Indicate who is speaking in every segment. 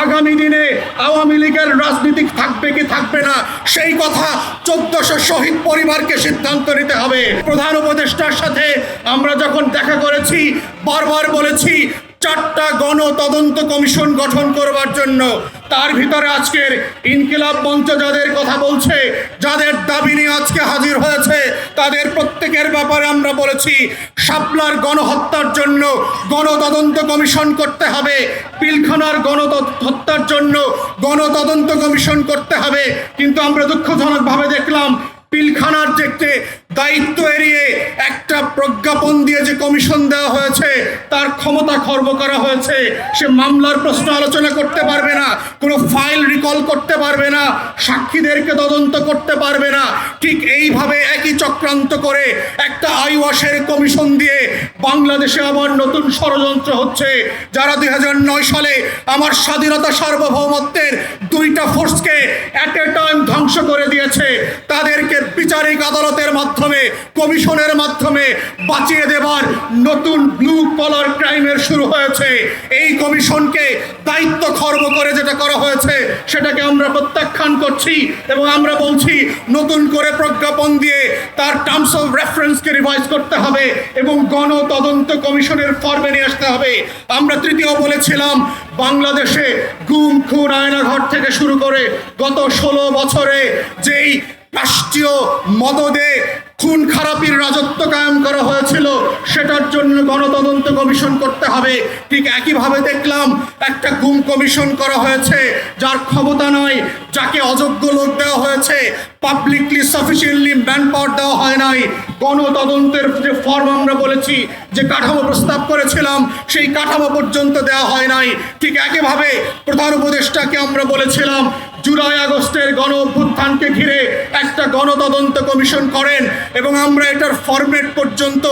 Speaker 1: আগামী দিনে আওয়ামী লীগের রাজনীতি থাকবে কি থাকবে না সেই কথা 1400 শহীদ পরিবারকে সিদ্ধান্ত নিতে হবে। প্রধান উপদেষ্টার সাথে আমরা যখন দেখা করেছি বারবার বলেছি 4টা গণ তদন্ত কমিশন গঠন করবার জন্য। তার ভিতরে আজকের ইনকিলাব মঞ্চ যাদের কথা বলছে, যাদের দাবি নিয়ে আজকে হাজির হয়েছে, তাদের প্রত্যেকের ব্যাপারে আমরা বলেছি শাপলার গণহত্যার জন্য গণতদন্ত কমিশন করতে হবে, পিলখানার গণহত্যার জন্য গণতদন্ত কমিশন করতে হবে। কিন্তু আমরা দুঃখজনকভাবে দেখলাম পিলখানার যে দায়িত্ব এড়িয়ে একটা প্রজ্ঞাপন দিয়ে যে কমিশন দেওয়া হয়েছে তার ক্ষমতা খর্ব করা হয়েছে। সে মামলার প্রশ্ন আলোচনা করতে পারবে না, কোনো ফাইল রিকল করতে পারবে না, সাক্ষীদেরকে তদন্ত করতে পারবে না। ঠিক এইভাবে একই চক্রান্ত করে একটা আইওয়াশের কমিশন দিয়ে বাংলাদেশে আবার নতুন ষড়যন্ত্র হচ্ছে। যারা 2009 সালে আমার স্বাধীনতা সার্বভৌমত্বের 2টা ফোর্সকে অ্যাট এ টাইম ধ্বংস করে দিয়েছে, তাদেরকে বিচারিক আদালতের মাধ্যমে কমিশনের মাধ্যমে বাঁচিয়ে দেবার নতুন ব্লু কলার ক্রাইমের শুরু হয়েছে। এই কমিশনকে দায়িত্ব খর্ব করে যেটা করা হয়েছে সেটাকে আমরা প্রত্যাখ্যান করছি এবং আমরা বলছি নতুন করে প্রজ্ঞাপন দিয়ে তার টার্মস অফ রেফারেন্সকে রিভাইজ করতে হবে এবং গণ তদন্ত কমিশনের ফর্মে নিয়ে আসতে হবে। আমরা তৃতীয় বলেছিলাম বাংলাদেশে গুম খুন আয়নাঘর থেকে শুরু করে গত 16 বছরে যেই রাষ্ট্রীয় মদদে খুন খারাপির রাজত্ব কায়েম করা হয়েছিল সেটার জন্য গণতদন্ত কমিশন করতে হবে। ঠিক একইভাবে দেখলাম একটা গুম কমিশন করা হয়েছে যার ক্ষমতা নয়, যাকে অযোগ্য লোক দেওয়া হয়েছে, পাবলিকলি সাফিসিয়েন্টলি ম্যান পাওয়ার দেওয়া হয় নাই। গণতদন্তের যে ফর্ম আমরা বলেছি যে কাঠামো প্রস্তাব করেছিলাম সেই কাঠামো পর্যন্ত দেওয়া হয় নাই। ঠিক একইভাবে প্রধান উপদেষ্টাকে আমরা বলেছিলাম জুলাই আগস্টের গণ অভ্যুত্থানকে ঘিরে একটা গণতদন্ত কমিশন করেন এবং আমরা এটার ফরম্যাট পর্যন্ত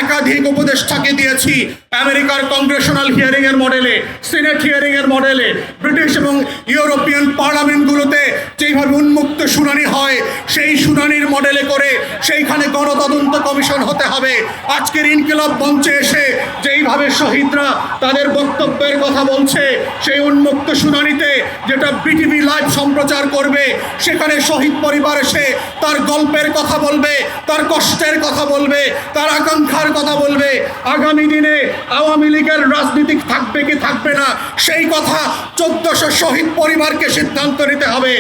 Speaker 1: একাধিক উপদেষ্টাকে দিয়েছি। আমেরিকার কংগ্রেশনাল হিয়ারিং এর মডেলে, সিনেট হিয়ারিং এর মডেলে, ব্রিটিশ এবং ইউরোপিয়ান পার্লামেন্টগুলোতে যেইভাবে উন্মুক্ত শুনানি হয় সেই শুনানির মডেলে করে সেইখানে গণতদন্ত কমিশন হতে হবে। আজকের ইনকিলাব মঞ্চে এসে যেইভাবে শহীদরা তাদের বক্তব্যের কথা বলছে সেই উন্মুক্ত শুনানিতে যেটা বিটিভি লাইভ সম্প্রচার করবে সেখানে শহীদ পরিবার এসে তার গল্পের কথা বলবে, তার কষ্টের কথা বলবে, তার আকাঙ্ক্ষার কথা বলবে। আগামী দিনে আওয়ামী লীগের রাজনীতি থাকবে কি থাকবে না সেই কথা 1400 শহীদ পরিবারকে সিদ্ধান্ত নিতে হবে।